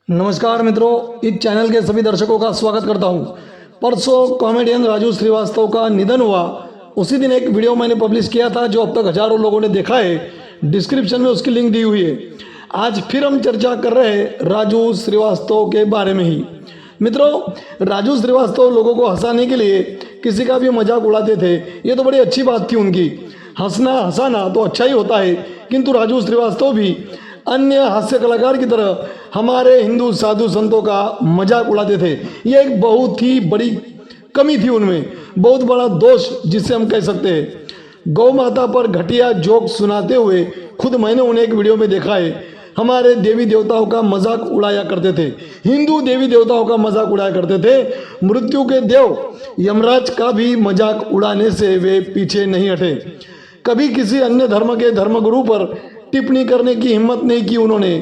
नमस्कार मित्रों, इस चैनल के सभी दर्शकों का स्वागत करता हूं। परसों कॉमेडियन राजू श्रीवास्तव का निधन हुआ। उसी दिन एक वीडियो मैंने पब्लिश किया था जो अब तक हजारों लोगों ने देखा है। डिस्क्रिप्शन में उसकी लिंक दी हुई है। आज फिर हम चर्चा कर रहे हैं राजू श्रीवास्तव के बारे में ही। मित्रों, राजू श्रीवास्तव लोगों को हंसाने के लिए किसी का भी मजाक उड़ाते थे। ये तो बड़ी अच्छी बात थी उनकी। हंसना हंसाना तो अच्छा ही होता है, किंतु राजू श्रीवास्तव भी अन्य हास्य कलाकार की तरह हमारे हिंदू साधु संतों का मजाक उड़ाते थे। ये एक बहुत ही बड़ी कमी थी उनमें, बहुत बड़ा दोष जिसे हम कह सकते हैं। गौ माता पर घटिया जोक सुनाते हुए खुद मैंने उन्हें एक वीडियो में देखा है। हमारे देवी देवताओं का मजाक उड़ाया करते थे, हिंदू देवी देवताओं का मजाक उड़ाया करते थे। मृत्यु के देव यमराज का भी मजाक उड़ाने से वे पीछे नहीं हटे। कभी किसी अन्य धर्म के धर्मगुरु पर टिप्पणी करने की हिम्मत नहीं की उन्होंने,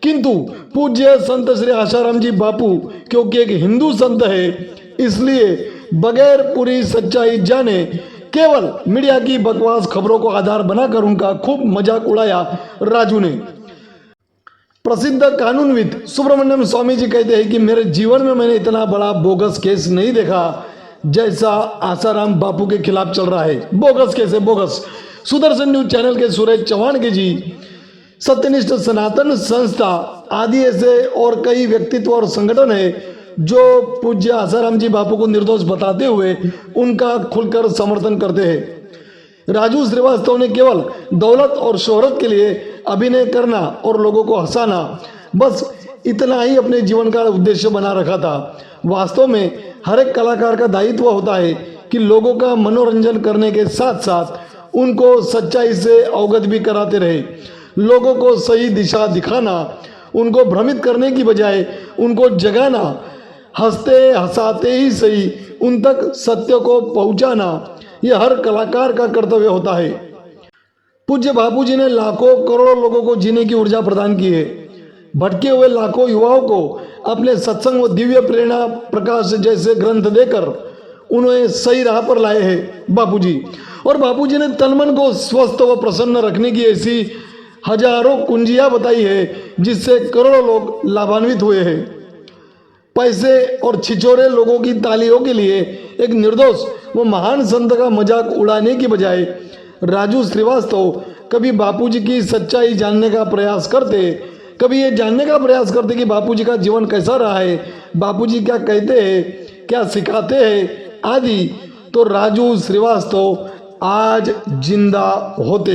किंतु पूज्य संत श्री आसाराम जी बापू क्योंकि एक हिंदू संत है, इसलिए बगैर पूरी सच्चाई जाने केवल मीडिया की बकवास खबरों को आधार बनाकर उनका खूब मजाक उड़ाया राजू ने। प्रसिद्ध कानूनविद सुब्रमण्यम स्वामी जी कहते हैं कि मेरे जीवन में मैंने इतना बड़ा बोगस केस नहीं देखा जैसा आसाराम बापू के खिलाफ चल रहा है। बोगस केस है, बोगस। सुदर्शन न्यूज चैनल के सुरेश चौहान के जी, सत्यनिष्ठ सनातन संस्था आदि ऐसे और कई व्यक्तित्व और संगठन है जो पूज्य आसाराम जी बापू को निर्दोष बताते हुए उनका खुलकर समर्थन करते हैं। राजू श्रीवास्तव ने केवल दौलत और शोहरत के लिए अभिनय करना और लोगों को हंसाना, बस इतना ही अपने जीवन का उद्देश्य बना रखा था। वास्तव में हर एक कलाकार का दायित्व होता है कि लोगों का मनोरंजन करने के साथ साथ उनको सच्चाई से अवगत भी कराते रहे। लोगों को सही दिशा दिखाना, उनको भ्रमित करने की बजाय उनको जगाना, हंसते हंसाते ही सही उन तक सत्य को पहुंचाना, यह हर कलाकार का कर्तव्य होता है। पूज्य बापूजी ने लाखों करोड़ों लोगों को जीने की ऊर्जा प्रदान की है। भटके हुए लाखों युवाओं को अपने सत्संग व दिव्य प्रेरणा प्रकाश जैसे ग्रंथ देकर उन्हें सही राह पर लाए हैं बापूजी। और बापूजी ने तन मन को स्वस्थ व प्रसन्न रखने की ऐसी हजारों कुंजियां बताई है जिससे करोड़ों लोग लाभान्वित हुए हैं। पैसे और छिछोरे लोगों की तालियों के लिए एक निर्दोष व महान संत का मजाक उड़ाने की बजाय राजू श्रीवास्तव कभी बापूजी की सच्चाई जानने का प्रयास करते, कभी ये जानने का प्रयास करते कि बापूजी का जीवन कैसा रहा है, बापूजी क्या कहते हैं, क्या सिखाते हैं आदि, तो राजू श्रीवास्तव आज जिंदा होते।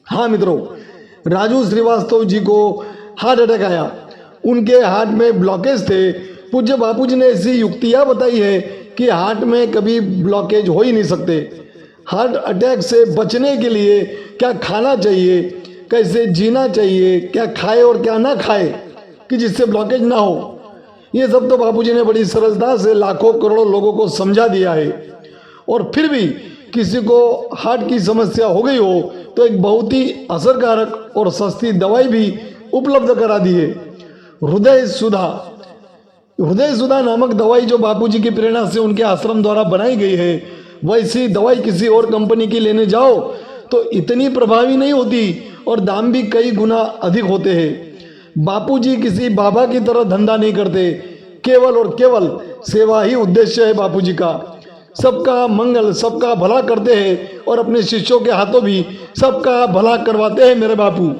हाँ मित्रों, राजू श्रीवास्तव जी को हार्ट अटैक आया। उनके हार्ट में ब्लॉकेज थे। पूज्य बापूजी ने ऐसी युक्तियां बताई है कि हार्ट में कभी ब्लॉकेज हो ही नहीं सकते। हार्ट अटैक से बचने के लिए क्या खाना चाहिए, कैसे जीना चाहिए, क्या खाए और क्या ना खाए कि जिससे ब्लॉकेज ना हो, ये सब तो बापूजी ने बड़ी सरलता से लाखों करोड़ों लोगों को समझा दिया है। और फिर भी किसी को हार्ट की समस्या हो गई हो तो एक बहुत ही असरकारक और सस्ती दवाई भी उपलब्ध करा दी है, हृदय सुधा। हृदय सुधा नामक दवाई जो बापूजी की प्रेरणा से उनके आश्रम द्वारा बनाई गई है, वैसी दवाई किसी और कंपनी की लेने जाओ तो इतनी प्रभावी नहीं होती और दाम भी कई गुना अधिक होते हैं। बापूजी किसी बाबा की तरह धंधा नहीं करते, केवल और केवल सेवा ही उद्देश्य है बापूजी का। सबका मंगल, सबका भला करते हैं और अपने शिष्यों के हाथों भी सबका भला करवाते हैं मेरे बापू।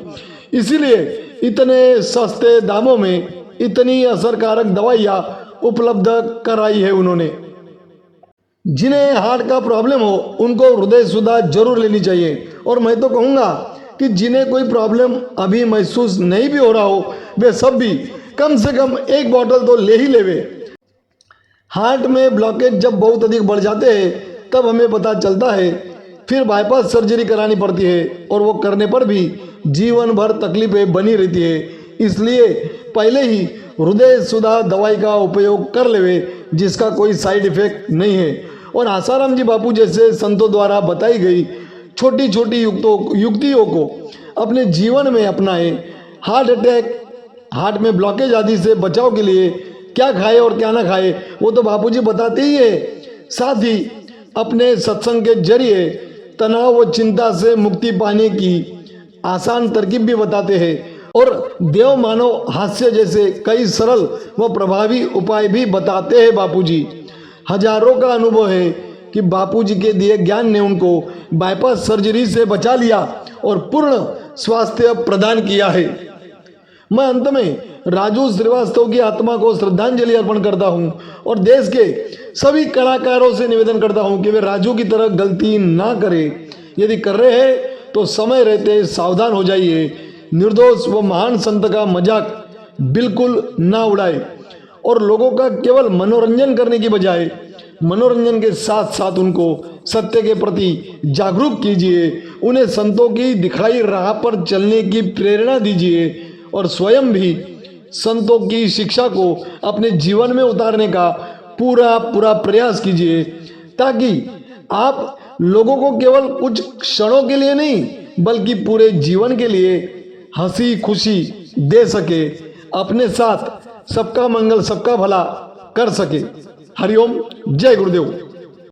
इसीलिए इतने सस्ते दामों में इतनी असरकारक दवाइयाँ उपलब्ध कराई है उन्होंने। जिन्हें हार्ट का प्रॉब्लम हो उनको हृदय सुधा जरूर लेनी चाहिए। और मैं तो कहूँगा कि जिन्हें कोई प्रॉब्लम अभी महसूस नहीं भी हो रहा हो, वे सब भी कम से कम एक बॉटल तो ले ही लेवे। हार्ट में ब्लॉकेज जब बहुत अधिक बढ़ जाते हैं तब हमें पता चलता है, फिर बाईपास सर्जरी करानी पड़ती है और वो करने पर भी जीवन भर तकलीफें बनी रहती है। इसलिए पहले ही हृदय सुधा दवाई का उपयोग कर लेवे जिसका कोई साइड इफेक्ट नहीं है। और आसाराम जी बापू जैसे संतों द्वारा बताई गई छोटी छोटी युक्तियों को अपने जीवन में अपनाएं। हार्ट अटैक, हार्ट में ब्लॉकेज आदि से बचाव के लिए क्या खाए और क्या ना खाए वो तो बापूजी बताते ही है। साथ ही अपने सत्संग के जरिए तनाव व चिंता से मुक्ति पाने की आसान तरकीब भी बताते हैं। और देव मानव हास्य जैसे कई सरल व प्रभावी उपाय भी बताते हैं बापूजी। हजारों का अनुभव है कि बापूजी के दिए ज्ञान ने उनको बाईपास सर्जरी से बचा लिया और पूर्ण स्वास्थ्य प्रदान किया है। मैं अंत में राजू श्रीवास्तव की आत्मा को श्रद्धांजलि अर्पण करता हूं और देश के सभी कलाकारों से निवेदन करता हूं कि वे राजू की तरह गलती ना करें। यदि कर रहे हैं तो समय रहते सावधान हो जाइए। निर्दोष व महान संत का मजाक बिल्कुल ना उड़ाए और लोगों का केवल मनोरंजन करने की बजाय मनोरंजन के साथ साथ उनको सत्य के प्रति जागरूक कीजिए। उन्हें संतों की दिखाई राह पर चलने की प्रेरणा दीजिए और स्वयं भी संतों की शिक्षा को अपने जीवन में उतारने का पूरा प्रयास कीजिए, ताकि आप लोगों को केवल कुछ क्षणों के लिए नहीं बल्कि पूरे जीवन के लिए हंसी खुशी दे सके, अपने साथ सबका मंगल सबका भला कर सके। हरिओम, जय गुरुदेव।